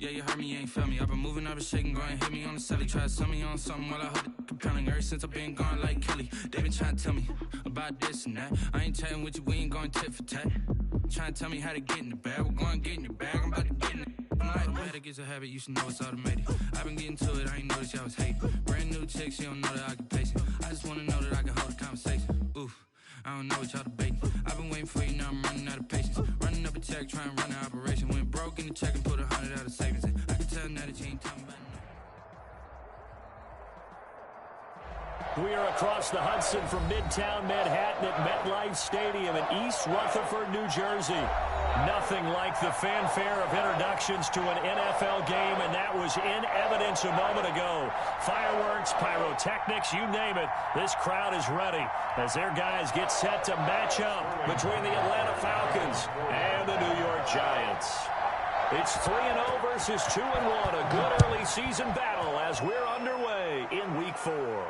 Yeah, you heard me, you ain't felt me. I've been moving, I've been shaking, go and hit me on the celly. Try to sell me on something while I hold it compelling. Ever since I've been gone like Kelly, they been trying to tell me about this and that. I ain't chatting with you, we ain't going tit for tat. Trying to tell me how to get in the bag. We're going to get in your bag, I'm about to get in it. I'm like, automatic is a habit, you should know it's automated. I've been getting to it, I ain't noticed y'all was hating. Brand new chick, she don't know that I can pace it. I just wanna know that I can hold a conversation. Oof, I don't know what y'all debating. I've been waiting for you, now I'm running out of patience. Running up a check, trying to run an operation. Went broke in the check and put 100 out of savings in. I can tell now that you ain't talking about it. We are across the Hudson from Midtown Manhattan at MetLife Stadium in East Rutherford, New Jersey. Nothing like the fanfare of introductions to an NFL game, and that was in evidence a moment ago. Fireworks, pyrotechnics, you name it. This crowd is ready as their guys get set to match up between the Atlanta Falcons and the New York Giants. It's 3-0 versus 2-1, a good early season battle as we're underway in Week 4.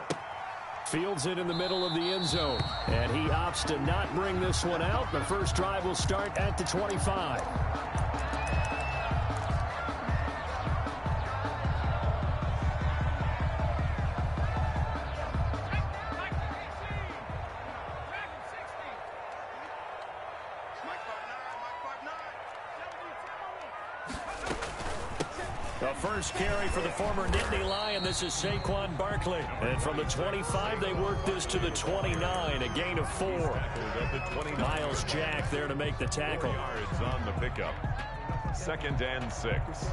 Fields it in the middle of the end zone, and he opts to not bring this one out. The first drive will start at the 25. The first carry for the former Nittany Lion. This is Saquon Barkley. And from the 25, they work this to the 29, a gain of 4. Miles Jack there to make the tackle. Yards on the pickup. 2nd and 6.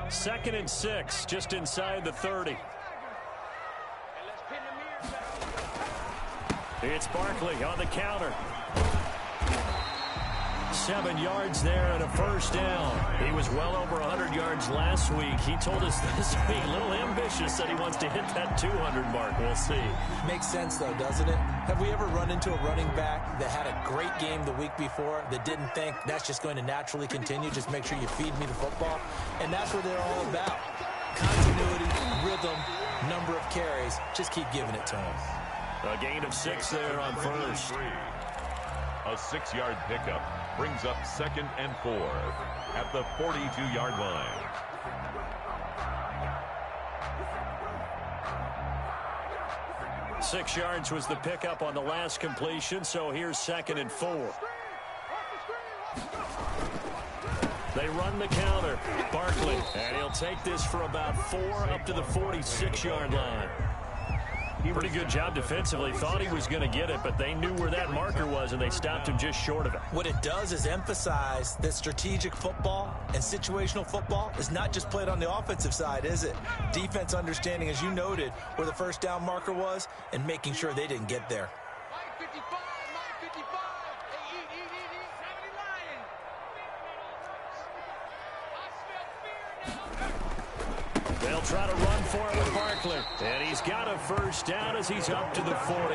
Second and 6, just inside the 30. It's Barkley on the counter. 7 yards there and a first down. He was well over 100 yards last week. He told us this week, a little ambitious, that he wants to hit that 200 mark. We'll see. Makes sense, though, doesn't it? Have we ever run into a running back that had a great game the week before that didn't think that's just going to naturally continue? Just make sure you feed me the football. And that's what they're all about. Continuity, rhythm, number of carries. Just keep giving it to them. A gain of 6 there on first. A 6-yard pickup brings up 2nd and 4 at the 42-yard line. Six yards was the pickup on the last completion, so here's 2nd and 4. They run the counter. Barkley, and he'll take this for about 4 up to the 46-yard line. Pretty good job defensively. Thought he was going to get it, but they knew where that marker was, and they stopped him just short of it. What it does is emphasize that strategic football and situational football is not just played on the offensive side, is it? Defense understanding, as you noted, where the first down marker was and making sure they didn't get there. They'll try to run for it with Barkley. And he's got a first down as he's up to the 48.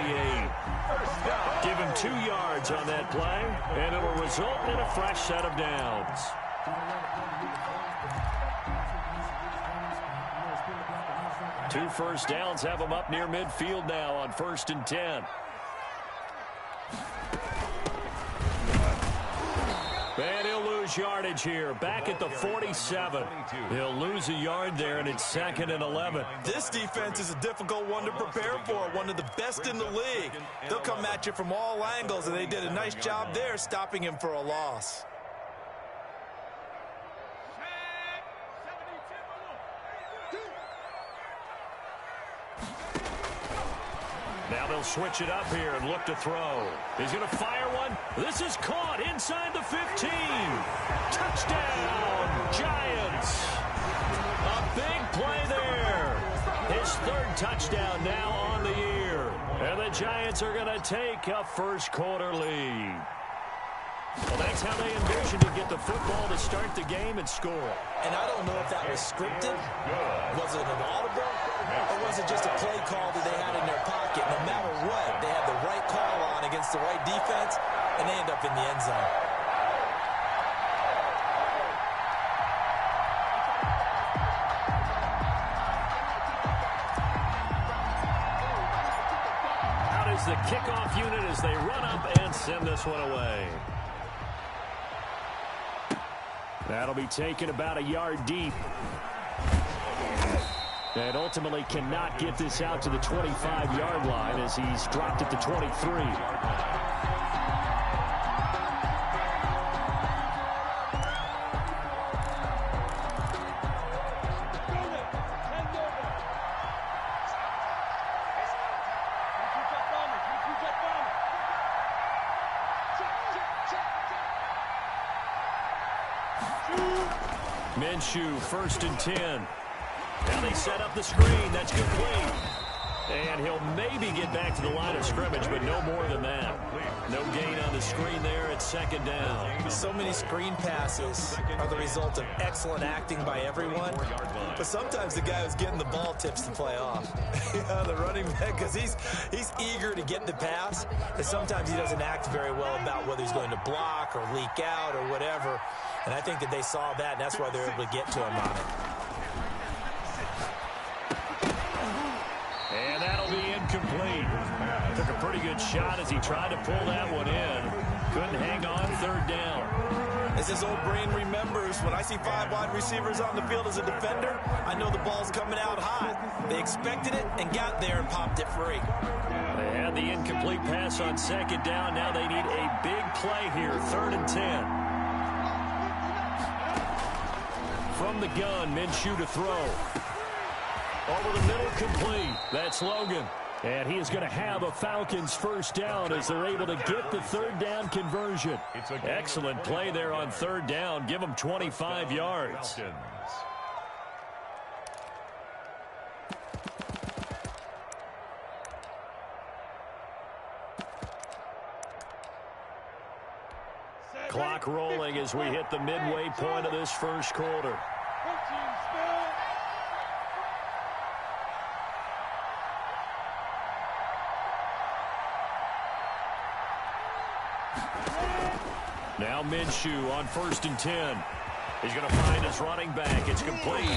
Give him 2 yards on that play, and it'll result in a fresh set of downs. Two first downs have him up near midfield now on 1st and 10. And he'll lose yardage here. Back at the 47. He'll lose a yard there, and it's 2nd and 11. This defense is a difficult one to prepare for. One of the best in the league. They'll come at you from all angles, and they did a nice job there stopping him for a loss. Now they'll switch it up here and look to throw. He's going to fire one. This is caught inside the 15. Touchdown, Giants. A big play there. His 3rd touchdown now on the year. And the Giants are going to take a first-quarter lead. Well, that's how they envisioned to get the football to start the game and score. And I don't know if that was scripted. Was it an audible? Or was it just a play call that they had in their pocket? No matter what, they had the right call on against the right defense, and they end up in the end zone. is the kickoff unit as they run up and send this one away. That'll be taken about a yard deep. And ultimately cannot get this out to the 25-yard line as he's dropped at the 23. Minshew, 1st and 10. Now they set up the screen. That's complete. And he'll maybe get back to the line of scrimmage, but no more than that. No gain on the screen there. It's 2nd down. So many screen passes are the result of excellent acting by everyone. But sometimes the guy who's getting the ball tips the play off. The running back, because he's eager to get the pass. And sometimes he doesn't act very well about whether he's going to block or leak out or whatever. And I think that they saw that, and that's why they're able to get to him on it. And that'll be incomplete. Took a pretty good shot as he tried to pull that one in. Couldn't hang on, 3rd down. As his old brain remembers, when I see 5 wide receivers on the field as a defender, I know the ball's coming out hot. They expected it and got there and popped it free. They had the incomplete pass on 2nd down. Now they need a big play here, 3rd and 10. From the gun, Minshew to throw. Over the middle, complete. That's Logan. And he is going to have a Falcons 1st down as they're able to get the 3rd down conversion. Excellent play there on 3rd down. Give them 25 yards. Clock rolling as we hit the midway point of this 1st quarter. Now Minshew on 1st and 10. He's going to find his running back. It's complete.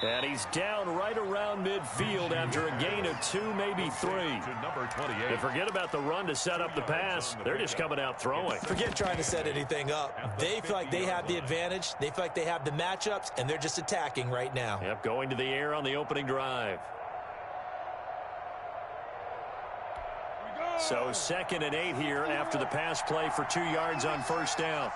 And he's down right around midfield after a gain of 2, maybe 3. And forget about the run to set up the pass. They're just coming out throwing. Forget trying to set anything up. They feel like they have the advantage. They feel like they have the matchups, and they're just attacking right now. Yep, going to the air on the opening drive. So 2nd and 8 here after the pass play for 2 yards on 1st down.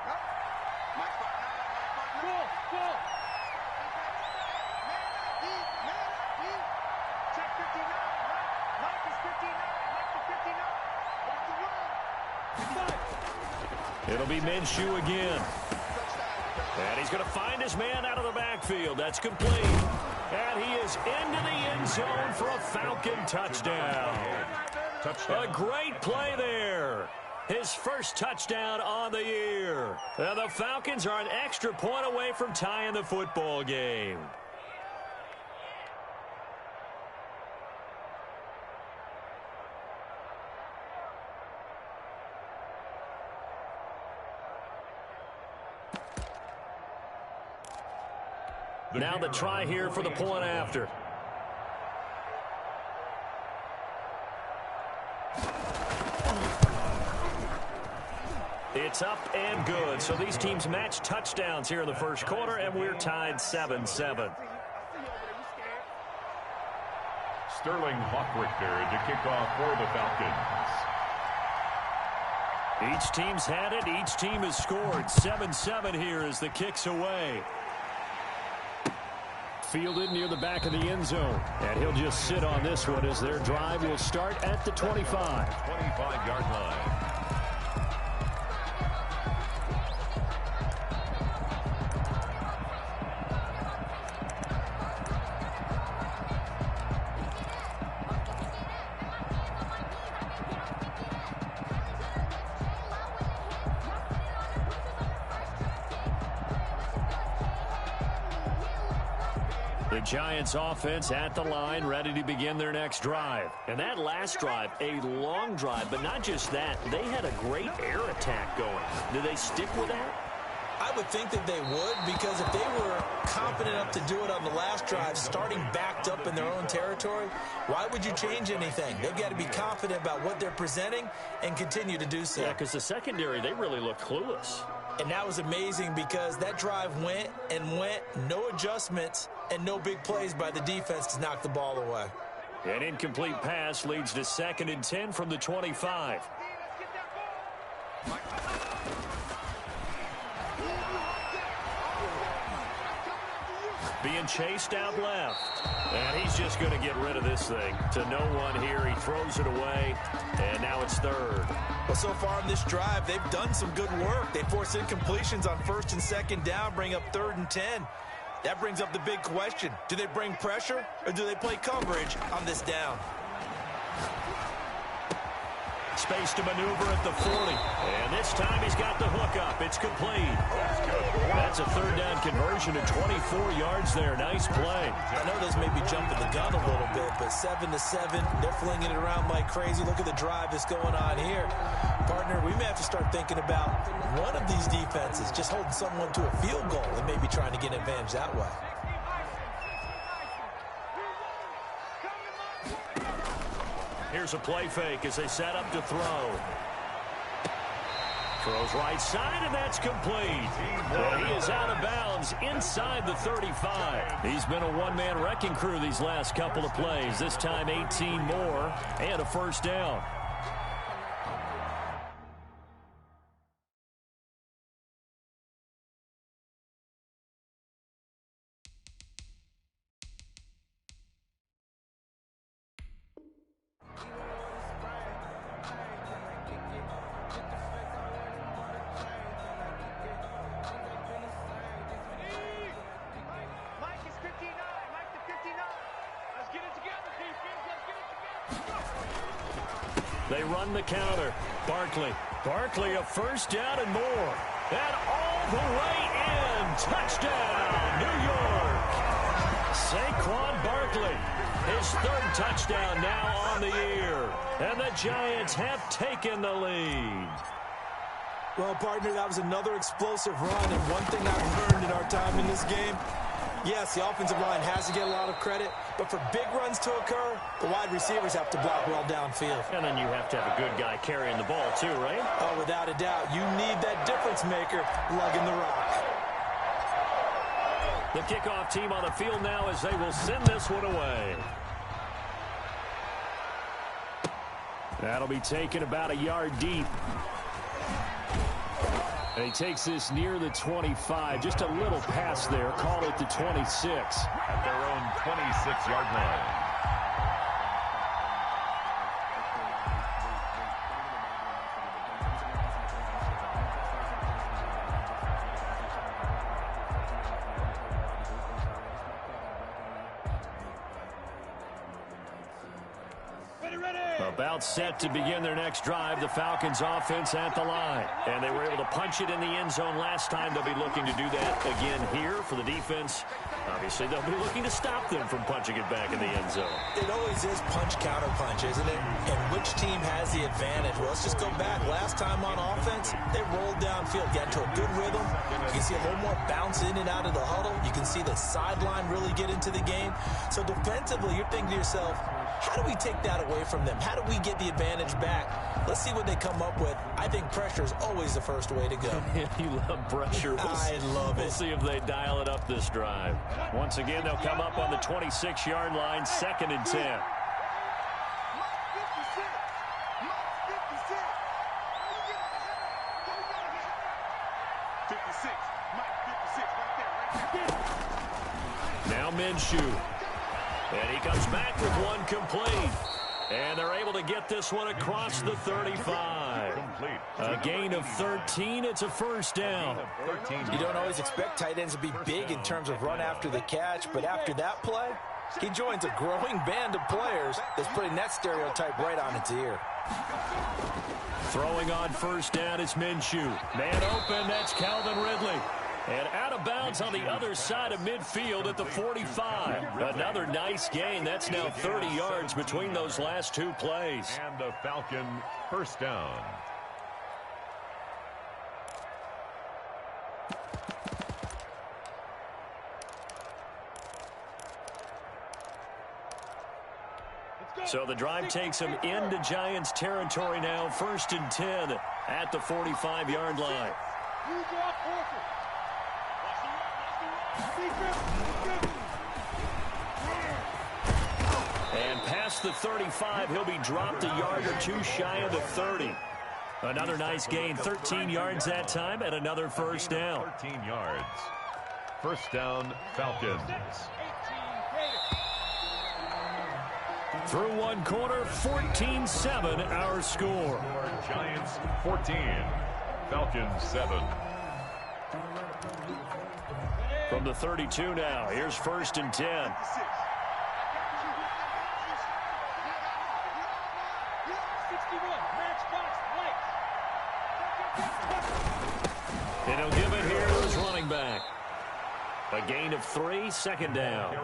It'll be Minshew again. And he's going to find his man out of the backfield. That's complete. And he is into the end zone for a Falcon touchdown. A great play there. His 1st touchdown on the year. And the Falcons are an extra point away from tying the football game. Now the try here for the point after. It's up and good. So these teams match touchdowns here in the 1st quarter, and we're tied 7-7. Sterling Hawkrichter to kick off for the Falcons. Each team's had it. Each team has scored. 7-7 here as the kick's away. Fielded near the back of the end zone. And he'll just sit on this one as their drive will start at the 25. 25-yard line. The Giants offense at the line, ready to begin their next drive. And that last drive, a long drive, but not just that. They had a great air attack going. Do they stick with that? I would think that they would, because if they were confident enough to do it on the last drive, starting backed up in their own territory, why would you change anything? They've got to be confident about what they're presenting and continue to do so. Yeah, because the secondary, they really look clueless. And that was amazing because that drive went and went, no adjustments, and no big plays by the defense to knock the ball away. An incomplete pass leads to 2nd and 10 from the 25. Being chased out left. And he's just going to get rid of this thing. To no one here. He throws it away. And now it's 3rd. Well, so far on this drive, they've done some good work. They force incompletions on 1st and 2nd down, bring up 3rd and 10. That brings up the big question. Do they bring pressure or do they play coverage on this down? Space to maneuver at the 40. And this time he's got the hook up. It's complete. That's a 3rd down conversion to 24 yards there. Nice play. I know this may be jumping the gun a little bit, but 7-7, they're flinging it around like crazy. Look at the drive that's going on here. Partner, we may have to start thinking about one of these defenses just holding someone to a field goal and maybe trying to get an advantage that way. Here's a play fake as they set up to throw. Throws right side, and that's complete. And he is out of bounds inside the 35. He's been a one-man wrecking crew these last couple of plays. This time 18 more and a 1st down. They run the counter. Barkley, a 1st down and more. And all the way in. Touchdown, New York. Saquon Barkley, his 3rd touchdown now on the year. And the Giants have taken the lead. Well, partner, that was another explosive run. And one thing I've learned in our time in this game, yes, the offensive line has to get a lot of credit, but for big runs to occur, the wide receivers have to block well downfield. And then you have to have a good guy carrying the ball too, right? Oh, without a doubt. You need that difference maker lugging the rock. The kickoff team on the field now as they will send this one away. That'll be taken about a yard deep. And he takes this near the 25. Just a little pass there. Call it the 26. At their own 26-yard line. About set to begin their next drive. The Falcons offense at the line. And they were able to punch it in the end zone last time. They'll be looking to do that again here for the defense. Obviously, they'll be looking to stop them from punching it back in the end zone. It always is punch, counter punch, isn't it? And which team has the advantage? Well, let's just go back. Last time on offense, they rolled downfield, got into a good rhythm. You can see a little more bounce in and out of the huddle. You can see the sideline really get into the game. So defensively, you're thinking to yourself, how do we take that away from them? How do we get the advantage back? Let's see what they come up with. I think pressure is always the first way to go. You love pressure. I love it. We'll see if they dial it up this drive. Once again, they'll come up on the 26-yard line, 2nd and 10. Now Minshew. And he comes back with one complete. And they're able to get this one across the 35. A gain of 13. It's a 1st down. You don't always expect tight ends to be big in terms of run after the catch, but after that play, he joins a growing band of players that's putting that stereotype right on its ear. Throwing on 1st down, it's Minshew. Man open, that's Calvin Ridley. And out of bounds on the other side of midfield at the 45. Another nice gain. That's now 30 yards between those last 2 plays. And the Falcon 1st down. So the drive takes him into Giants territory now. 1st and 10 at the 45-yard line. And past the 35, he'll be dropped a yard or two shy of the 30. Another nice gain, 13 yards that time, and another first down. 13 yards. First down, Falcons. Through one quarter, 14-7 our score. Giants 14, Falcons 7. From the 32 now, here's 1st and 10. And he'll give it here to his running back. A gain of 3, 2nd down.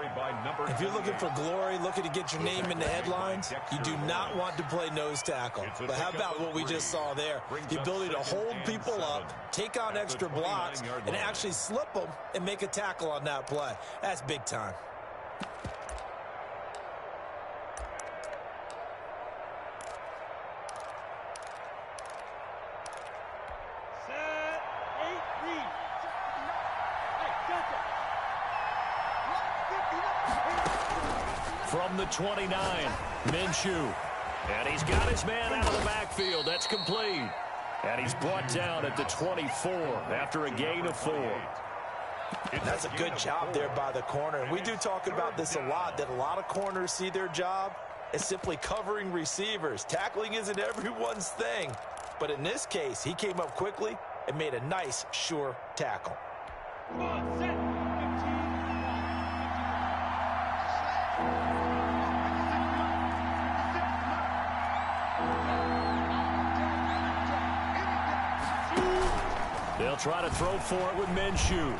If you're looking for glory, looking to get your name in the headlines, you do not want to play nose tackle. But how about what we just saw there? The ability to hold people up, take on extra blocks, and actually slip them and make a tackle on that play. That's big time. From the 29, Minshew. And he's got his man out of the backfield. That's complete. And he's brought down at the 24 after a gain of 4. That's a good job there by the corner. And we do talk about this a lot, that a lot of corners see their job as simply covering receivers. Tackling isn't everyone's thing. But in this case, he came up quickly and made a nice, sure tackle. They'll try to throw for it with Minshew.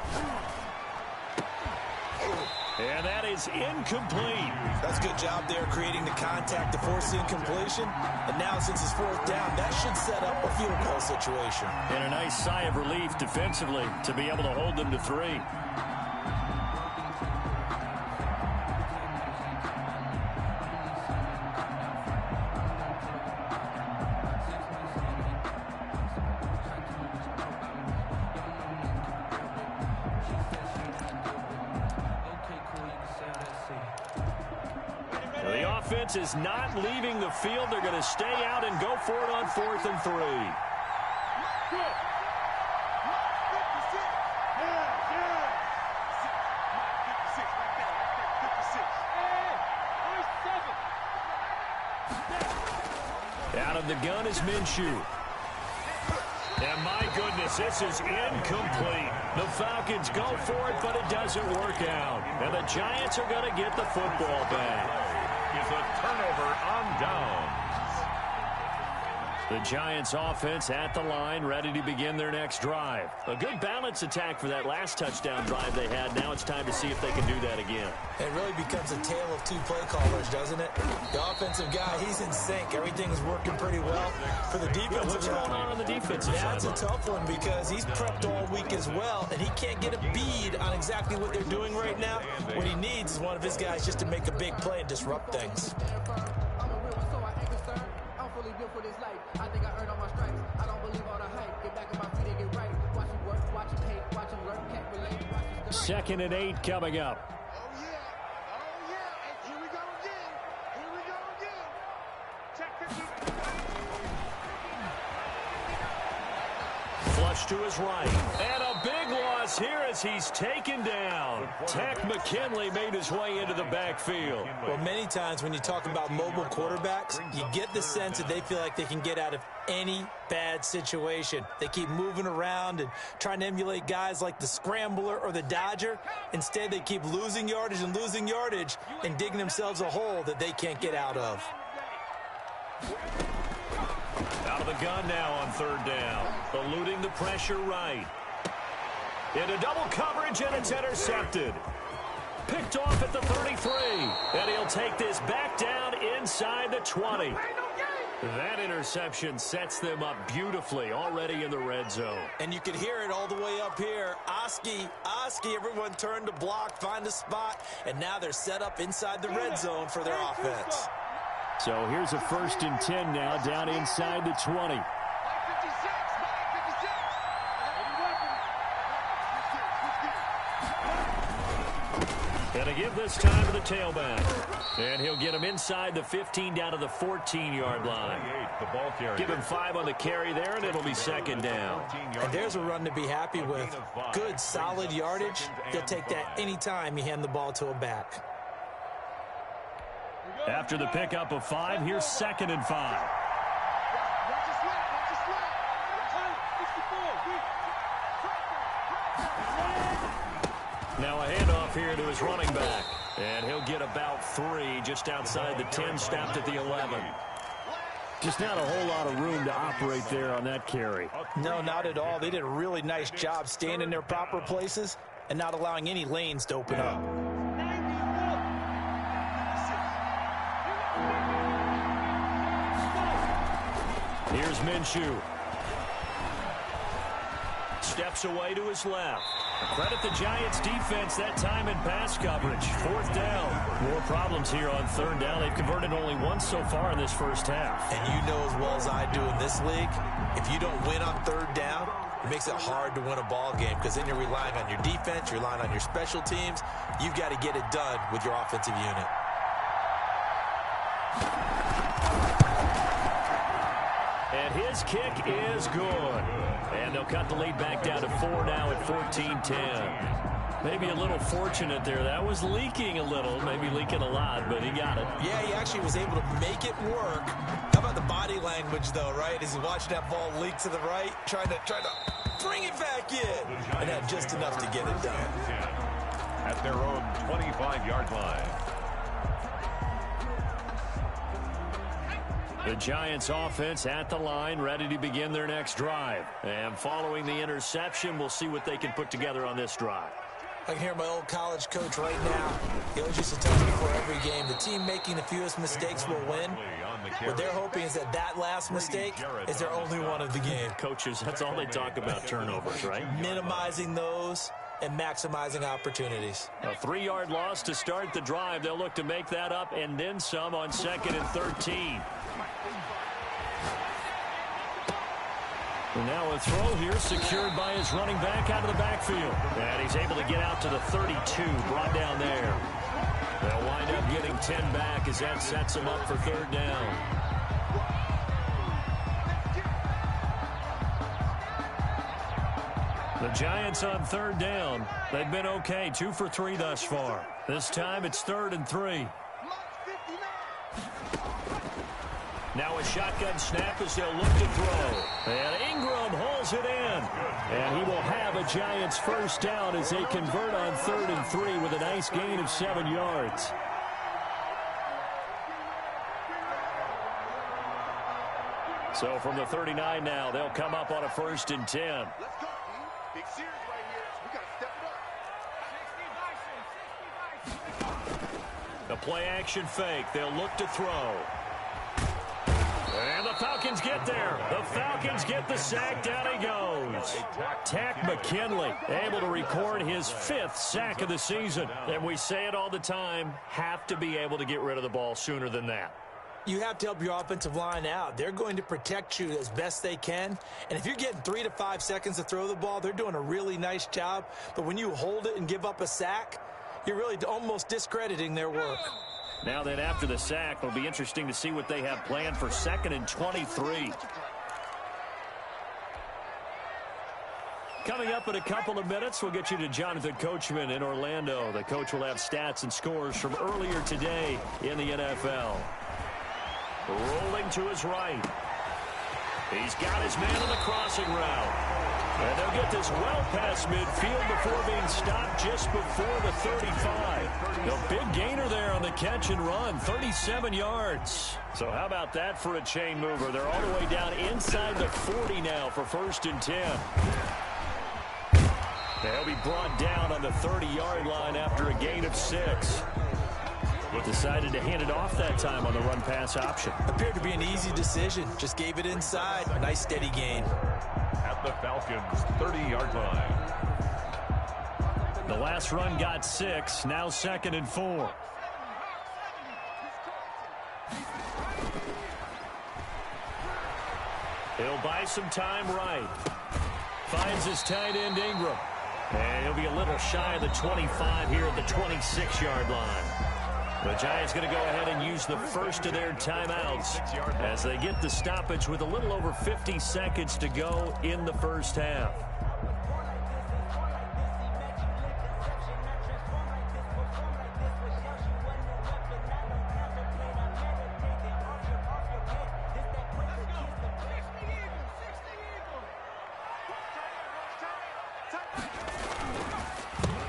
And that is incomplete. That's a good job there creating the contact to force the incompletion. And now since it's 4th down, that should set up a field goal situation. And a nice sigh of relief defensively to be able to hold them to 3. Is not leaving the field. They're going to stay out and go for it on 4th and 3. Out of the gun is Minshew. And my goodness, this is incomplete. The Falcons go for it, but it doesn't work out. And the Giants are going to get the football back. Is a turnover on downs. The Giants offense at the line, ready to begin their next drive. A good balance attack for that last touchdown drive they had. Now it's time to see if they can do that again. It really becomes a tale of 2 play callers, doesn't it? The offensive guy, he's in sync. Everything's working pretty well. For the defensive What's going on the defensive side? That's a tough one because he's prepped all week as well, and he can't get a bead on exactly what they're doing right now. What he needs is one of his guys just to make a big play and disrupt things. Second and 8 coming up. Flush to his right. And a big loss here as he's taken down. Tech McKinley made his way into the backfield. Well, many times when you talk about mobile quarterbacks, you get the sense that they feel like they can get out of any bad situation. They keep moving around and trying to emulate guys like the Scrambler or the Dodger. Instead, they keep losing yardage and digging themselves a hole that they can't get out of. Out of the gun now on 3rd down. Eluding the pressure right. Into double coverage, and it's intercepted. Picked off at the 33. And he'll take this back down inside the 20. That interception sets them up beautifully already in the red zone. And you can hear it all the way up here. Oski, everyone turned to block, find a spot, and now they're set up inside the red zone for their offense. So here's a 1st and 10 now, down inside the 20. Gonna give this time to the tailback. And he'll get him inside the 15 down to the 14-yard line. Give him 5 on the carry there, and it'll be 2nd down. And there's a run to be happy with. Good, solid yardage. You'll take that anytime you hand the ball to a back. After the pickup of 5, here's 2nd and 5. Now a handoff here to his running back. And he'll get about 3 just outside the 10, stopped at the 11. Just not a whole lot of room to operate there on that carry. No, not at all. They did a really nice job staying in their proper places and not allowing any lanes to open up. Here's Minshew. Steps away to his left. Credit the Giants defense that time in pass coverage. 4th down. More problems here on 3rd down. They've converted only once so far in this first half. And you know as well as I do in this league, if you don't win on 3rd down, it makes it hard to win a ball game because then you're relying on your defense, you're relying on your special teams. You've got to get it done with your offensive unit. And his kick is good. And they'll cut the lead back down to 4 now at 14-10. Maybe a little fortunate there. That was leaking a little, maybe leaking a lot, but he got it. Yeah, he actually was able to make it work. How about the body language, though, right? As he's watching that ball leak to the right, trying to bring it back in. And had just enough to get it done. At their own 25-yard line. The Giants offense at the line, ready to begin their next drive. And following the interception, we'll see what they can put together on this drive. I can hear my old college coach right now. He always used to tell me before every game, the team making the fewest mistakes will win. What they're hoping is that last mistake is their only one of the game. Coaches, that's all they talk about, turnovers, right? Minimizing those and maximizing opportunities. A 3-yard loss to start the drive. They'll look to make that up and then some on 2nd and 13. And now a throw here secured by his running back out of the backfield. And he's able to get out to the 32, brought down there. They'll wind up getting 10 back as that sets him up for 3rd down. The Giants on 3rd down. They've been okay, 2 for 3 thus far. This time it's 3rd and 3. Now a shotgun snap as they'll look to throw. And Ingram hauls it in. And he will have a Giants 1st down as they convert on 3rd and 3 with a nice gain of 7 yards. So from the 39 now, they'll come up on a 1st and 10. Let's go, team. Big series right here. We got to step it up. The play action fake. They'll look to throw. And the Falcons get there. The Falcons get the sack. Down he goes. Tack McKinley able to record his 5th sack of the season. And we say it all the time, have to be able to get rid of the ball sooner than that. You have to help your offensive line out. They're going to protect you as best they can. And if you're getting 3 to 5 seconds to throw the ball, they're doing a really nice job. But when you hold it and give up a sack, you're really almost discrediting their work. Now then, after the sack, it'll be interesting to see what they have planned for 2nd and 23. Coming up in a couple of minutes, we'll get you to Jonathan Coachman in Orlando. The coach will have stats and scores from earlier today in the NFL. Rolling to his right. He's got his man on the crossing route. And they'll get this well past midfield before being stopped just before the 35. A big gainer there on the catch and run, 37 yards. So how about that for a chain mover? They're all the way down inside the 40 now for 1st and 10. They'll be brought down on the 30-yard line after a gain of 6. Decided to hand it off that time on the run-pass option. Appeared to be an easy decision. Just gave it inside. A nice steady gain. At the Falcons' 30-yard line. The last run got 6. Now 2nd and 4. He'll buy some time right. Finds his tight end Ingram. And he'll be a little shy of the 25 here at the 26-yard line. The Giants going to go ahead and use the first of their timeouts as they get the stoppage with a little over 50 seconds to go in the first half.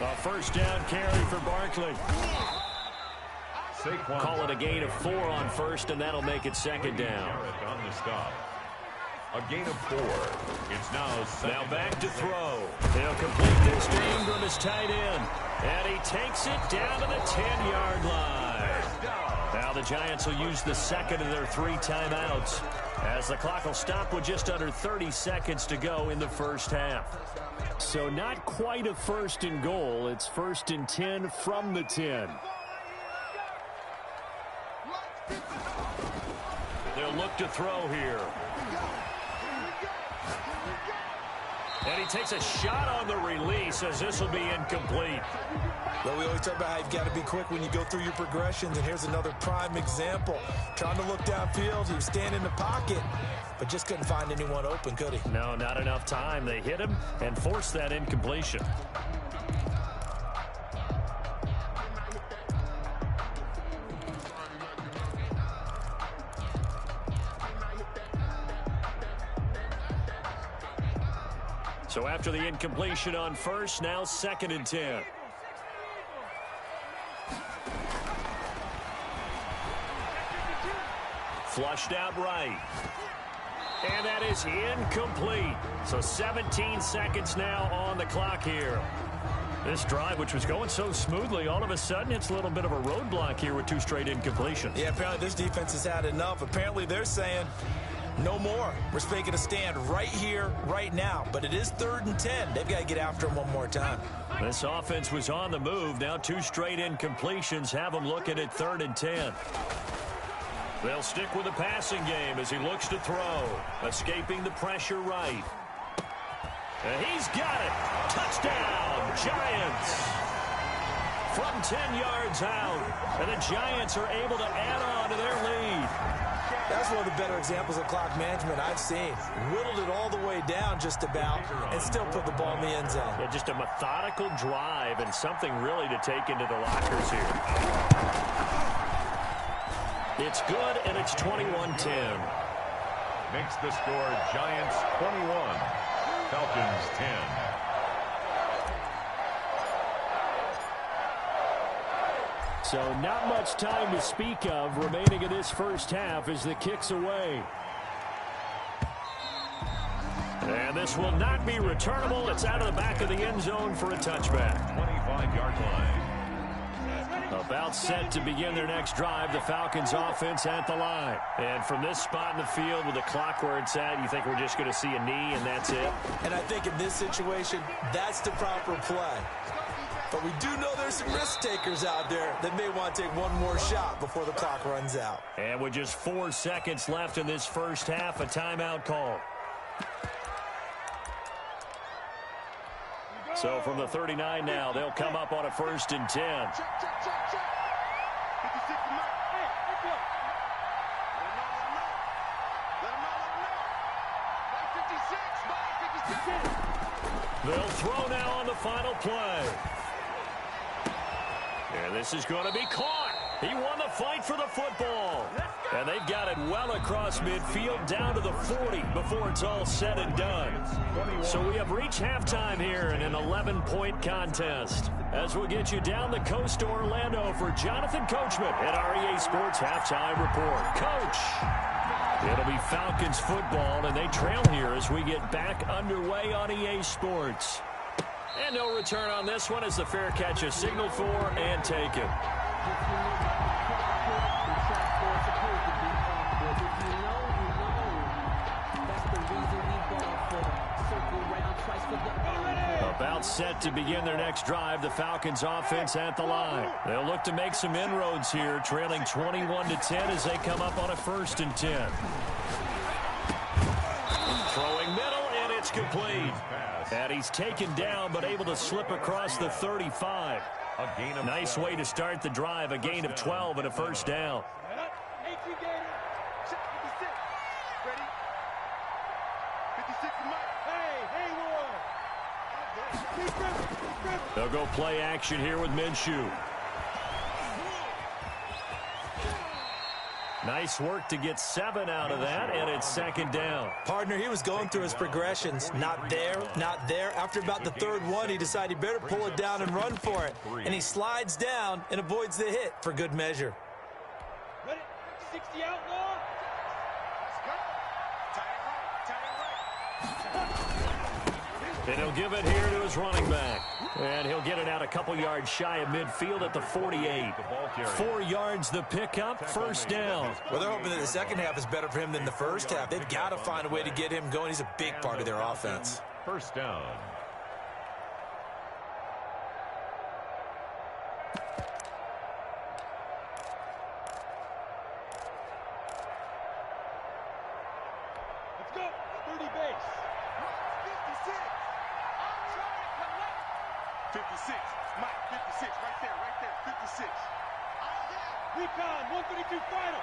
A first down carry for Barkley. Call it a gain of 4 on first, and that'll make it second down. On the stop. A gain of 4. It's now back to throw. He'll complete this to Ingram, his tight end. And he takes it down to the 10-yard line. Now the Giants will use the second of their 3 timeouts as the clock will stop with just under 30 seconds to go in the first half. So not quite a first and goal. It's first and 10 from the 10. They'll look to throw here. And he takes a shot on the release as this will be incomplete. Well, we always talk about how you've got to be quick when you go through your progressions, and here's another prime example. Trying to look downfield, he was standing in the pocket, but just couldn't find anyone open, could he? No, not enough time. They hit him and forced that incompletion. So after the incompletion on first, now second and 10. Flushed out right. And that is incomplete. So 17 seconds now on the clock here. This drive, which was going so smoothly, all of a sudden it's a little bit of a roadblock here with 2 straight incompletions. Yeah, apparently this defense has had enough. Apparently they're saying no more. We're making a stand right here, right now. But it is 3rd and 10. They've got to get after him one more time. This offense was on the move. Now 2 straight incompletions have them looking at 3rd and 10. They'll stick with the passing game as he looks to throw. Escaping the pressure right. And he's got it. Touchdown, Giants. From 10 yards out. And the Giants are able to add on to their lead. That's one of the better examples of clock management I've seen. Whittled it all the way down just about and still put the ball in the end zone. Yeah, just a methodical drive and something really to take into the lockers here. It's good, and it's 21-10. Makes the score Giants 21, Falcons 10. So not much time to speak of remaining in this first half as the kick's away. And this will not be returnable. It's out of the back of the end zone for a touchback. 25-yard line. About set to begin their next drive, the Falcons offense at the line. And from this spot in the field with the clock where it's at, you think we're just going to see a knee and that's it? And I think in this situation, that's the proper play. But we do know there's some risk takers out there that may want to take one more shot before the clock runs out. And with just 4 seconds left in this first half, a timeout call. So from the 39 now, they'll come up on a 1st and 10. They'll throw now on the final play. And this is going to be caught. He won the fight for the football. And they've got it well across midfield down to the 40 before it's all said and done. So we have reached halftime here in an 11-point contest. As we'll get you down the coast to Orlando for Jonathan Coachman at our EA Sports Halftime Report. Coach, it'll be Falcons football, and they trail here as we get back underway on EA Sports. And no return on this one as the fair catch is signaled for and taken. About set to begin their next drive, the Falcons offense at the line. They'll look to make some inroads here, trailing 21-10 as they come up on a 1st and 10. It's complete. And he's taken down but able to slip across the 35. Nice way to start the drive. A gain of 12 and a first down. They'll go play action here with Minshew. Nice work to get 7 out of that, and it's second down. Partner, he was going through his progressions. Not there, not there. After about the third one, he decided he better pull it down and run for it. And he slides down and avoids the hit for good measure. Ready? 60 outlaw. Let's go. Tight and right. And he'll give it here to his running back. And he'll get it out a couple yards shy of midfield at the 48. 4 yards the pickup, first down. Well, they're hoping that the second half is better for him than the first half. They've got to find a way to get him going. He's a big part of their offense. First down. Let's go. 30 base. 56. Mike, 56. Right there. 56. Recon, 132 final.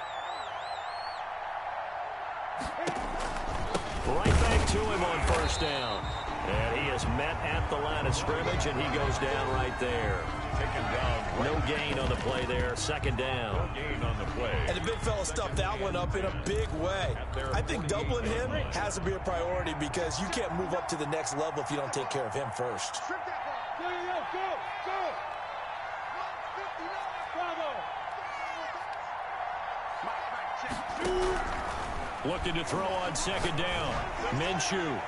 Right back to him on first down. And he is met at the line of scrimmage, and he goes down right there. Taken down. No gain on the play there. Second down. No gain on the play. And the big fella stuffed that one up in a big way. I think doubling him has to be a priority because you can't move up to the next level if you don't take care of him first. Strip that ball. Go. Bravo. Looking to throw on second down. Minshew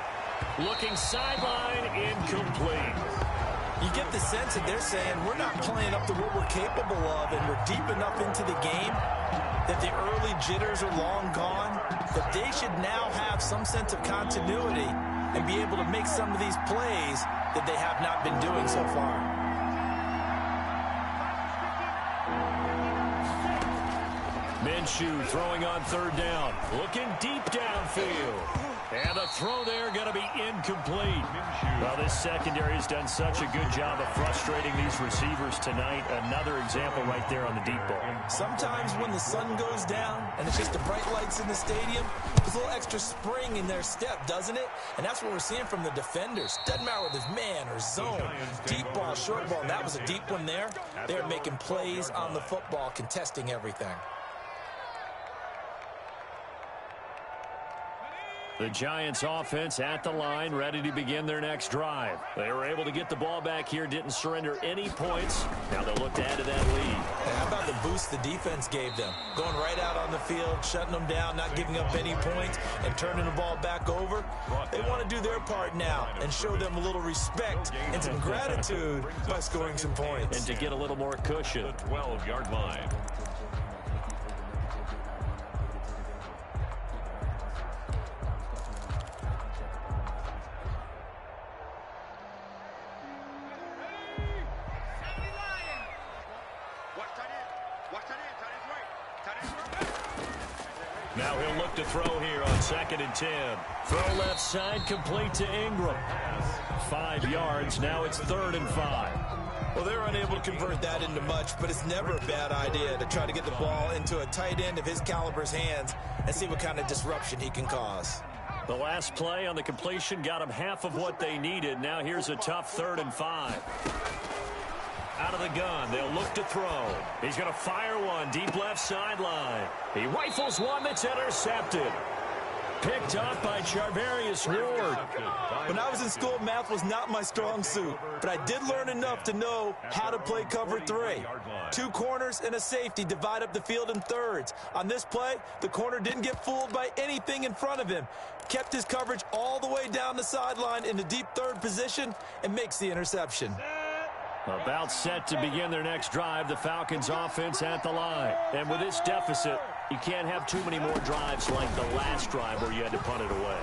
looking sideline, incomplete. You get the sense that they're saying we're not playing up to what we're capable of, and we're deep enough into the game that the early jitters are long gone, that they should now have some sense of continuity and be able to make some of these plays that they have not been doing so far. Minshew throwing on third down. Looking deep downfield. And the throw there going to be incomplete. Well, this secondary has done such a good job of frustrating these receivers tonight. Another example right there on the deep ball. Sometimes when the sun goes down and it's just the bright lights in the stadium, there's a little extra spring in their step, doesn't it? And that's what we're seeing from the defenders. Doesn't matter whether it's man or zone, deep ball, short ball, and that was a deep one there. They're making plays on the football, contesting everything. The Giants offense at the line, ready to begin their next drive. They were able to get the ball back here, didn't surrender any points. Now they'll look to add to that lead. How about the boost the defense gave them? Going right out on the field, shutting them down, not giving up any points, and turning the ball back over. They want to do their part now and show them a little respect and some gratitude by scoring some points. And to get a little more cushion. The 12-yard line. Now he'll look to throw here on 2nd and 10. Throw left side, complete to Ingram. 5 yards, now it's 3rd and 5. Well, they're unable to convert that into much, but it's never a bad idea to try to get the ball into a tight end of his caliber's hands and see what kind of disruption he can cause. The last play on the completion got him half of what they needed. Now here's a tough 3rd and 5. Out of the gun, they'll look to throw. He's going to fire one deep left sideline. He rifles one that's intercepted. Picked up by Charvarius Ward. When I was in school, math was not my strong suit, but I did learn enough to know how to play cover 3. 2 corners and a safety divide up the field in thirds. On this play, the corner didn't get fooled by anything in front of him. Kept his coverage all the way down the sideline in the deep third position and makes the interception. About set to begin their next drive, the Falcons offense at the line. And with this deficit, you can't have too many more drives like the last drive where you had to punt it away.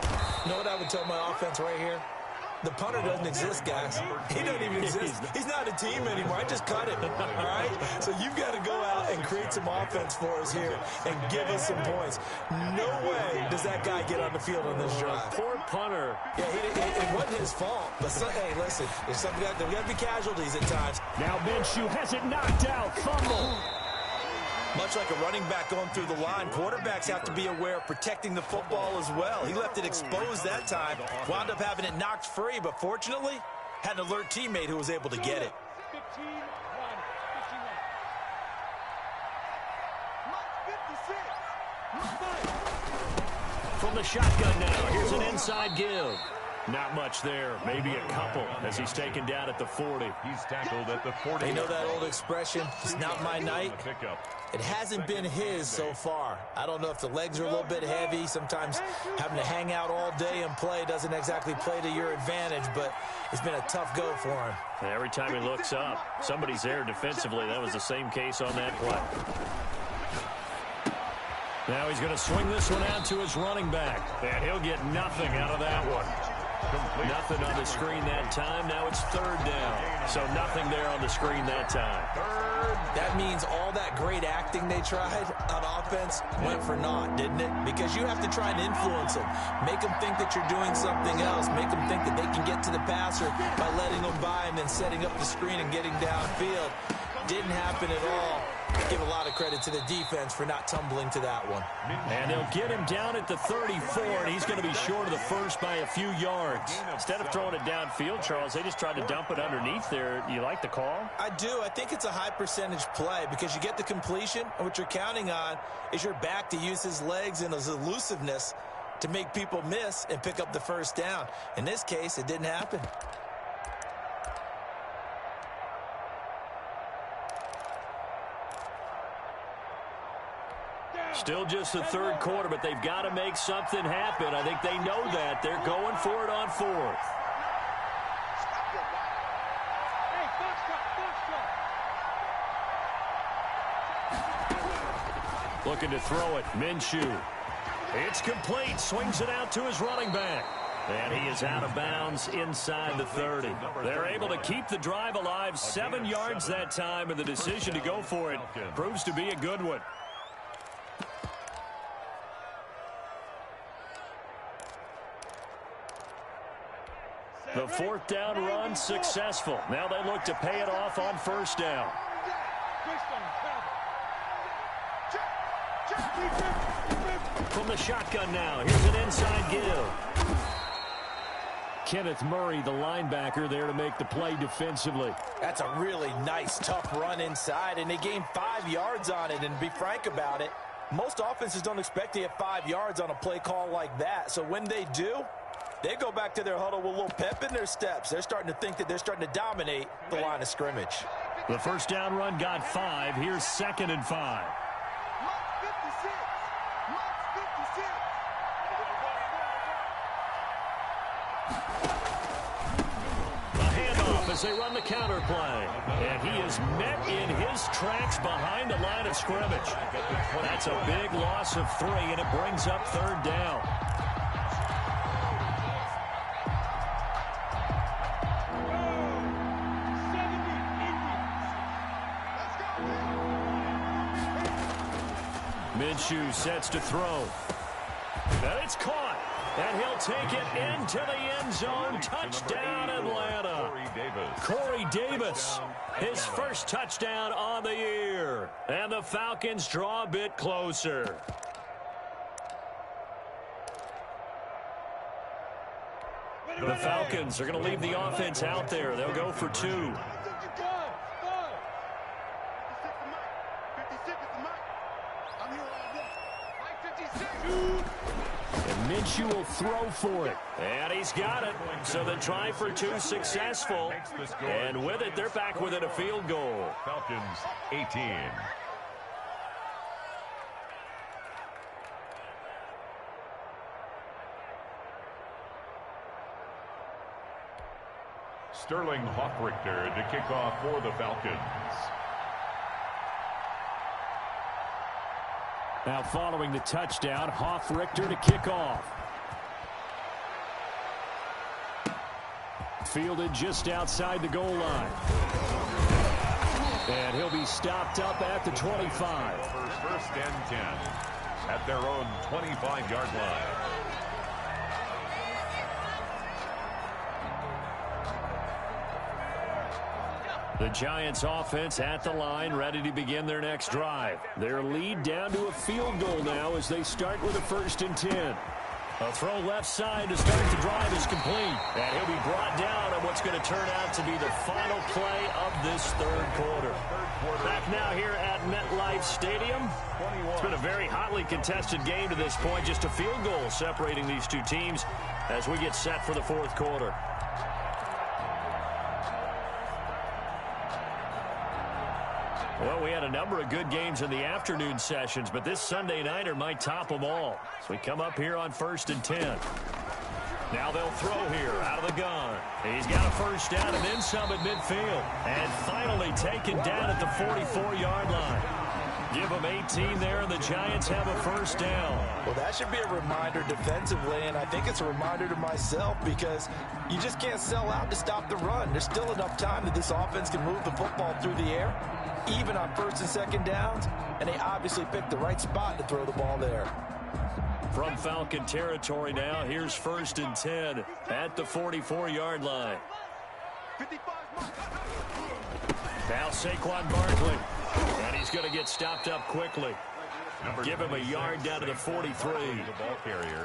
You know what I would tell my offense right here? The punter doesn't exist, guys. He doesn't even exist. He's not a team anymore. I just cut him, all right? So you've got to go out and create some offense for us here and give us some points. No way does that guy get on the field on this drive. Poor punter. Yeah, it wasn't his fault. But, hey, listen, there's got to be casualties at times. Now Minshew has it knocked out. Fumble. Much like a running back going through the line, quarterbacks have to be aware of protecting the football as well. He left it exposed that time, wound up having it knocked free, but fortunately, had an alert teammate who was able to get it. 15-1. From the shotgun now, here's an inside give. Not much there, maybe a couple as he's taken down at the 40. He's tackled at the 40. You know that old expression, it's not my night? It hasn't been his so far. I don't know if the legs are a little bit heavy. Sometimes having to hang out all day and play doesn't exactly play to your advantage, but it's been a tough go for him. And every time he looks up, somebody's there defensively. That was the same case on that play. Now he's going to swing this one out to his running back. And he'll get nothing out of that one. Nothing on the screen that time. Now it's third down. So nothing there on the screen that time. That means all that great acting they tried on offense went for naught, didn't it? Because you have to try and influence them. Make them think that you're doing something else. Make them think that they can get to the passer by letting them by and then setting up the screen and getting downfield. Didn't happen at all. Give a lot of credit to the defense for not tumbling to that one. And they'll get him down at the 34, and he's going to be short of the first by a few yards. Instead of throwing it downfield, Charles, they just tried to dump it underneath there. You like the call? I do. I think it's a high percentage play because you get the completion, and what you're counting on is your back to use his legs and his elusiveness to make people miss and pick up the first down. In this case, it didn't happen. Still just the third quarter, but they've got to make something happen. I think they know that. They're going for it on fourth. Hey, fox trot. Looking to throw it. Minshew. It's complete. Swings it out to his running back. And he is out of bounds inside the 30. They're able to keep the drive alive. 7 yards that time, and the decision to go for it proves to be a good one. The fourth down run successful. Now they look to pay it off on first down. From the shotgun now, here's an inside give. Kenneth Murray, the linebacker, there to make the play defensively. That's a really nice, tough run inside, and they gained 5 yards on it. And to be frank about it, most offenses don't expect to get 5 yards on a play call like that. So when they do, they go back to their huddle with a little pep in their steps. They're starting to think that they're starting to dominate the line of scrimmage. The first down run got 5. Here's 2nd and 5. As they run the counter play. And he is met in his tracks behind the line of scrimmage. That's a big loss of 3, and it brings up third down. Minshew sets to throw. And it's caught. And he'll take it into the end zone. Touchdown, Atlanta. Corey Davis, his first touchdown on the year. And the Falcons draw a bit closer. The Falcons are going to leave the offense out there. They'll go for 2. Minshew will throw for it. And he's got it. So the try for 2 successful. And with it, they're back within a field goal. Falcons 18. Sterling Hoffrichter to kick off for the Falcons. Now following the touchdown, Hoffrichter to kick off. fielded just outside the goal line. And he'll be stopped up at the 25. First and 10 at their own 25-yard line. The Giants offense at the line, ready to begin their next drive. Their lead down to a field goal now as they start with a 1st and 10. A throw left side to start the drive is complete. And he'll be brought down on what's going to turn out to be the final play of this third quarter. Back now here at MetLife Stadium. It's been a very hotly contested game to this point. Just a field goal separating these two teams as we get set for the fourth quarter. Well, we had a number of good games in the afternoon sessions, but this Sunday nighter might top them all. So we come up here on 1st and 10. Now they'll throw here out of the gun. He's got a first down and then some at midfield. And finally taken down at the 44-yard line. Give them 18 there, and the Giants have a first down. Well, that should be a reminder defensively, and I think it's a reminder to myself because you just can't sell out to stop the run. There's still enough time that this offense can move the football through the air, even on 1st and 2nd downs, and they obviously picked the right spot to throw the ball there. From Falcon territory now, here's 1st and 10 at the 44-yard line. Now Saquon Barkley, and he's going to get stopped up quickly. Give him a yard down to the 43.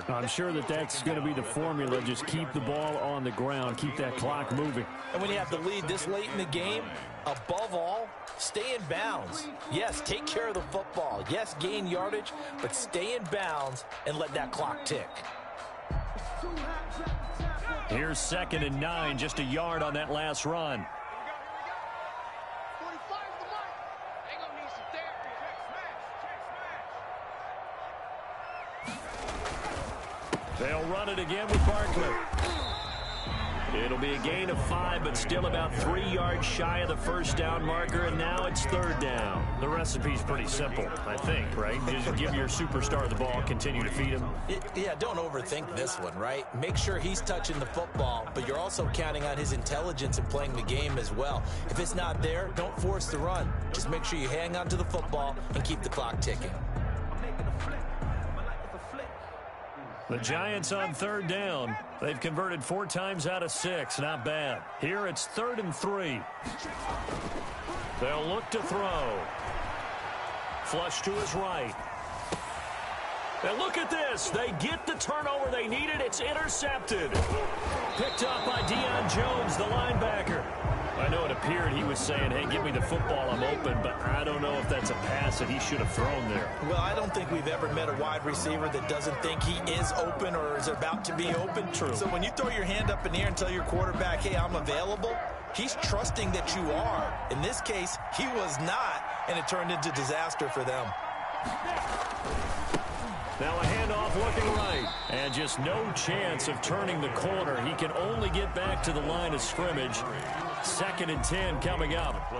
I'm sure that's going to be the formula. Just keep the ball on the ground. Keep that clock moving. And when you have the lead this late in the game, above all, stay in bounds. Yes, take care of the football. Yes, gain yardage, but stay in bounds and let that clock tick. Here's 2nd and 9, just a yard on that last run. They'll run it again with Barkley. It'll be a gain of 5, but still about 3 yards shy of the first down marker, and now it's 3rd down. The recipe's pretty simple, I think, right? Just give your superstar the ball, continue to feed him. Yeah, don't overthink this one, right? Make sure he's touching the football, but you're also counting on his intelligence in playing the game as well. If it's not there, don't force the run. Just make sure you hang on to the football and keep the clock ticking. The Giants on 3rd down. They've converted 4 times out of 6. Not bad. Here it's 3rd and 3. They'll look to throw. Flush to his right. And look at this. They get the turnover they needed. It's intercepted. Picked up by Deion Jones, the linebacker. I know it appeared he was saying, hey, give me the football, I'm open, but I don't know if that's a pass that he should have thrown there. Well, I don't think we've ever met a wide receiver that doesn't think he is open or is about to be open. True. So when you throw your hand up in the air and tell your quarterback, hey, I'm available, he's trusting that you are. In this case, he was not, and it turned into disaster for them. Now a handoff looking right. And just no chance of turning the corner. He can only get back to the line of scrimmage. 2nd and 10 coming up.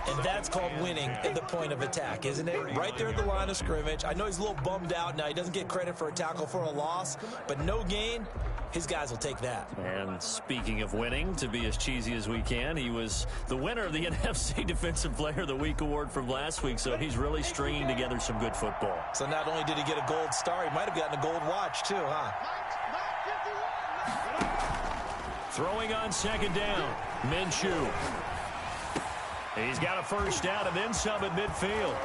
And that's called winning at the point of attack, isn't it? Right there at the line of scrimmage. I know he's a little bummed out now. He doesn't get credit for a tackle for a loss, but no gain. His guys will take that. And speaking of winning, to be as cheesy as we can, he was the winner of the NFC Defensive Player of the Week award from last week, so he's really stringing together some good football. So not only did he get a gold star, he might have gotten a gold watch too, huh? Throwing on 2nd down, Minshew. He's got a first down and then some at midfield.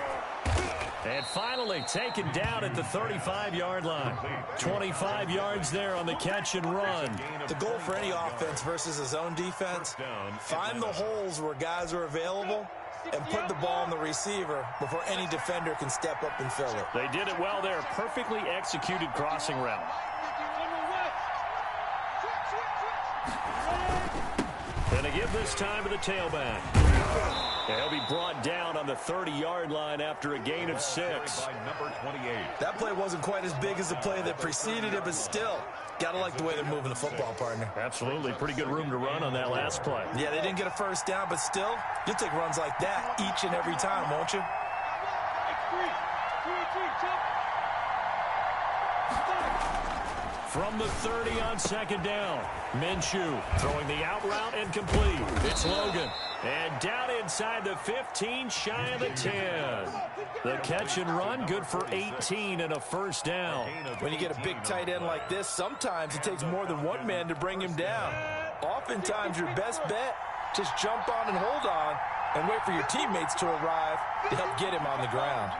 And finally taken down at the 35-yard line. 25 yards there on the catch and run. The goal for any offense versus his own defense, find the holes where guys are available and put the ball on the receiver before any defender can step up and fill it. They did it well there. Perfectly executed crossing route. And they give this time to the tailback. He'll be brought down on the 30-yard line after a gain of 6. Number 28. That play wasn't quite as big as the play that preceded it, but still, got to like the way they're moving the football, partner. Absolutely. Pretty good room to run on that last play. Yeah, they didn't get a first down, but still, you'll take runs like that each and every time, won't you? from the 30 on second down. Minshew throwing the out route and complete. It's Logan. And down inside the 15, shy of the 10. The catch and run, good for 18 and a first down. When you get a big tight end like this, sometimes it takes more than one man to bring him down. Oftentimes, your best bet, just jump on and hold on and wait for your teammates to arrive to help get him on the ground.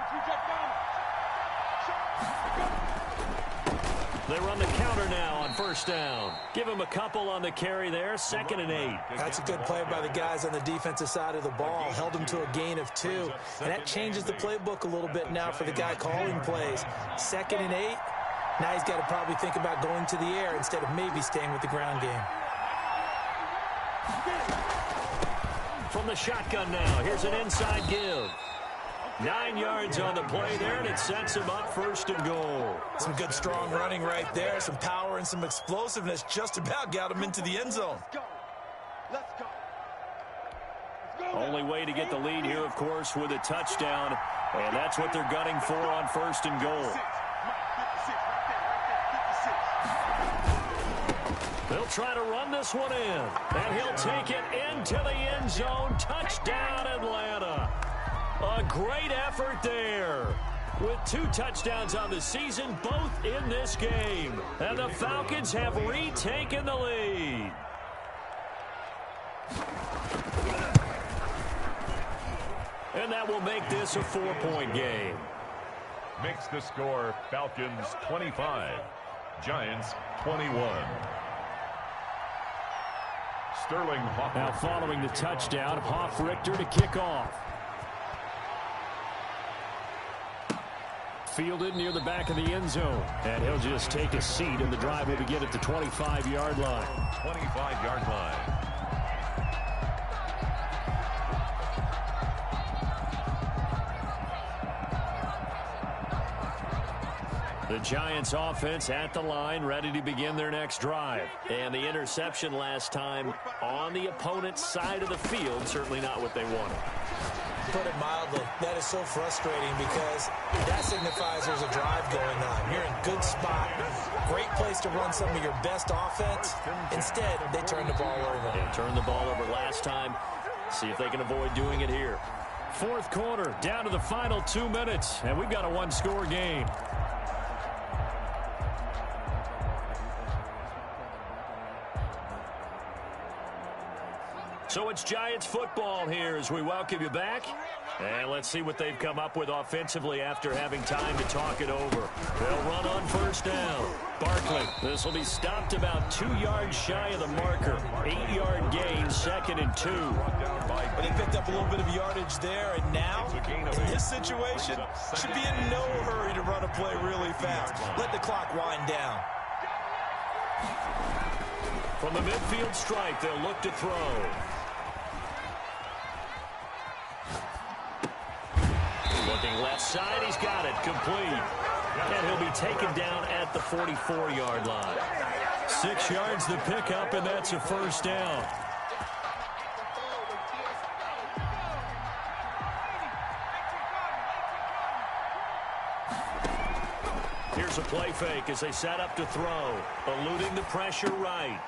They run the counter now on first down. Give him a couple on the carry there, 2nd and 8. That's a good play by the guys on the defensive side of the ball. Held him to a gain of 2. And that changes the playbook a little bit now for the guy calling plays. 2nd and 8. Now he's got to probably think about going to the air instead of maybe staying with the ground game. From the shotgun now, here's an inside give. 9 yards on the play there, and it sets him up 1st and goal. Some good strong running right there. Some power and some explosiveness just about got him into the end zone. Let's go. Only way to get the lead here, of course, with a touchdown, and that's what they're gunning for on 1st and goal. They'll try to run this one in, and he'll take it into the end zone. Touchdown, Atlanta. A great effort there. With 2 touchdowns on the season, both in this game. And the Falcons have retaken the lead. And that will make this a 4-point game. Makes the score Falcons 25, Giants 21. Sterling Hoff. Now following the touchdown, Hoff-Richter to kick off. Fielded near the back of the end zone. And he'll just take a seat, and the drive will begin at the 25-yard line. 25-yard line. The Giants offense at the line, ready to begin their next drive. And the interception last time on the opponent's side of the field, certainly not what they wanted. Put it mildly, that is so frustrating because that signifies there's a drive going on. You're in good spot, great place to run some of your best offense. Instead, they turn the ball over. They turned the ball over last time. See if they can avoid doing it here. 4th quarter, down to the final 2 minutes, and we've got a 1-score game. So it's Giants football here as we welcome you back. And let's see what they've come up with offensively after having time to talk it over. They'll run on first down. Barkley, this will be stopped about 2 yards shy of the marker. 8-yard gain, 2nd and 2. But they picked up a little bit of yardage there, and now, in this situation, should be in no hurry to run a play really fast. Let the clock wind down. From the midfield stripe, they'll look to throw. Looking left side, he's got it, complete. And he'll be taken down at the 44-yard line. 6 yards the pickup, and that's a first down. Here's a play fake as they set up to throw. Eluding the pressure right.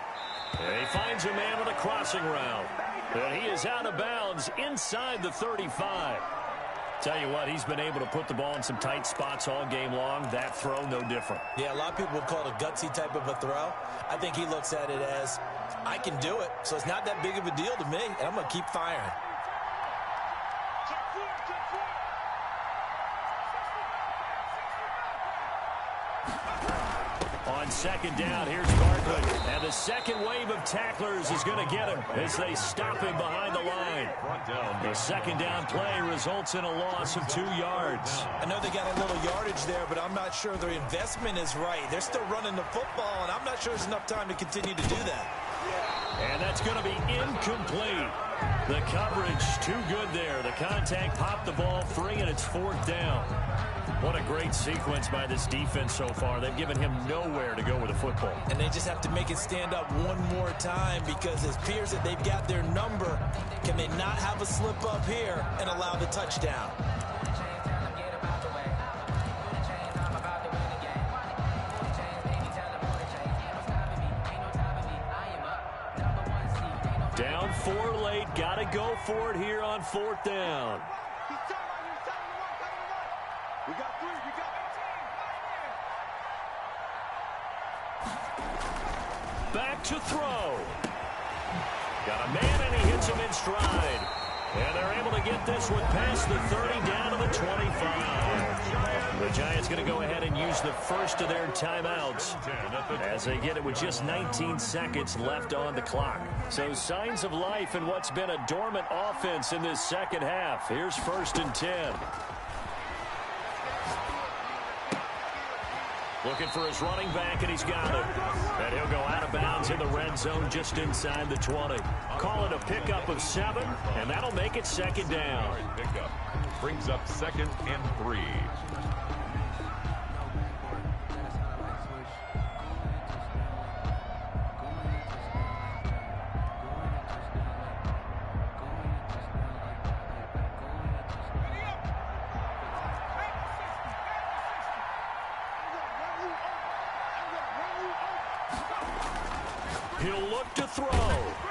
And he finds a man on a crossing route. And he is out of bounds inside the 35. Tell you what, he's been able to put the ball in some tight spots all game long. That throw, no different. Yeah, a lot of people would call it a gutsy type of a throw. I think he looks at it as, I can do it, so it's not that big of a deal to me, and I'm going to keep firing. On second down, here's Barkley. And the second wave of tacklers is going to get him as they stop him behind the line. The second down play results in a loss of 2 yards. I know they got a little yardage there, but I'm not sure their investment is right. They're still running the football, and I'm not sure there's enough time to continue to do that. And that's going to be incomplete. The coverage too good there. The contact popped the ball free, and it's 4th down. What a great sequence by this defense so far. They've given him nowhere to go with the football. And they just have to make it stand up one more time because it appears that they've got their number. Can they not have a slip up here and allow the touchdown? Down 4 late. Got to go for it here on 4th down. We got 3. We got 18. Back to throw. Got a man, and he hits him in stride. And they're able to get this one past the 30 down to the 25. The Giants going to go ahead and use the first of their timeouts as they get it with just 19 seconds left on the clock. So signs of life in what's been a dormant offense in this second half. Here's 1st and 10. Looking for his running back, and he's got it. And he'll go out of bounds in the red zone just inside the 20. Call it a pickup of 7, and that'll make it 2nd down. Pickup brings up 2nd and 3. He'll look to throw.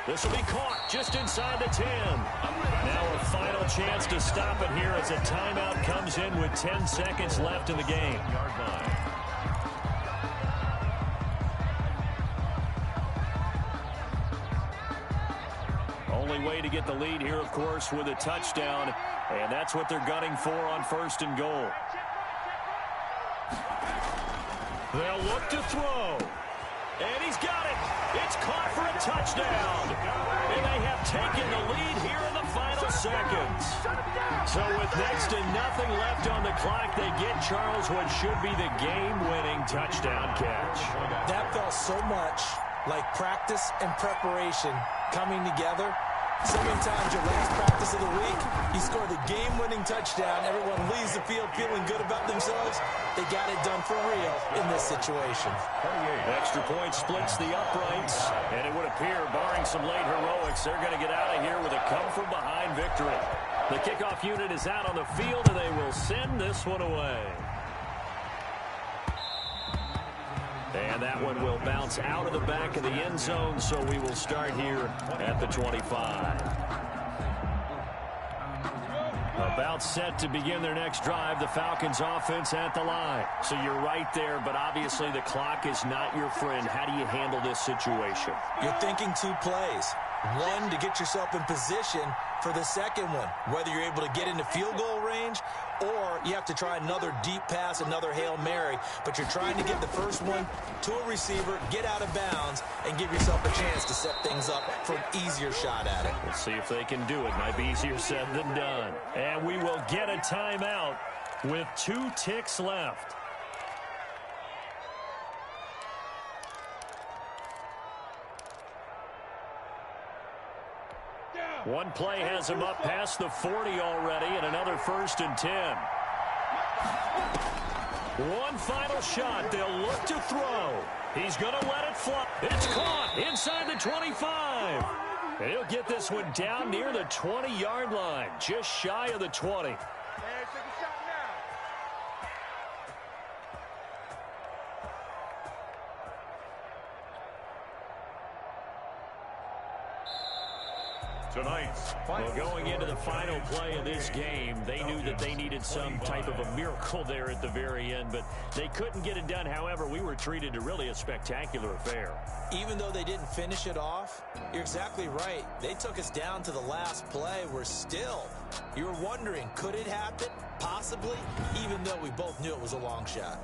This will be caught just inside the 10. Now a final chance to stop it here as a timeout comes in with 10 seconds left in the game. Only way to get the lead here, of course, with a touchdown, and that's what they're gunning for on 1st and goal. They'll look to throw. And he's got it. It's caught for a touchdown. And they have taken the lead here in the final seconds. So with next to nothing left on the clock, they get Charles what should be the game-winning touchdown catch. That felt so much like practice and preparation coming together. So many times your last practice of the week, you score the game-winning touchdown. Everyone leaves the field feeling good about themselves. They got it done for real in this situation. Extra point splits the uprights, and it would appear, barring some late heroics, they're going to get out of here with a come-from-behind victory. The kickoff unit is out on the field, and they will send this one away. And that one will bounce out of the back of the end zone, so we will start here at the 25. About set to begin their next drive, the Falcons offense at the line. So you're right there, but obviously the clock is not your friend. How do you handle this situation? You're thinking 2 plays. One, to get yourself in position for the second one, whether you're able to get into field goal range or you have to try another deep pass, another Hail Mary, but you're trying to get the first one to a receiver, get out of bounds, and give yourself a chance to set things up for an easier shot at it. We'll see if they can do it. Might be easier said than done. And we will get a timeout with 2 ticks left. One play has him up past the 40 already, and another 1st and 10. One final shot. They'll look to throw. He's going to let it fly. It's caught inside the 25. And he'll get this one down near the 20-yard line, just shy of the 20. Well, going into the final play of this game, they knew that they needed some type of a miracle there at the very end, but they couldn't get it done. However, we were treated to really a spectacular affair. Even though they didn't finish it off, you're exactly right. They took us down to the last play. You were wondering, could it happen? Possibly, even though we both knew it was a long shot.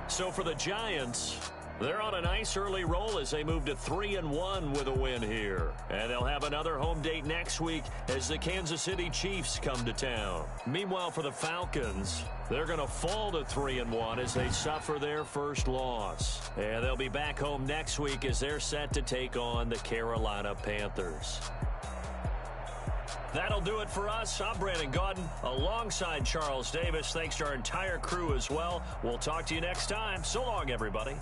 So for the Giants, they're on a nice early roll as they move to 3-1 with a win here. And they'll have another home date next week as the Kansas City Chiefs come to town. Meanwhile, for the Falcons, they're going to fall to 3-1 as they suffer their first loss. And they'll be back home next week as they're set to take on the Carolina Panthers. That'll do it for us. I'm Brandon Gaudin alongside Charles Davis. Thanks to our entire crew as well. We'll talk to you next time. So long, everybody.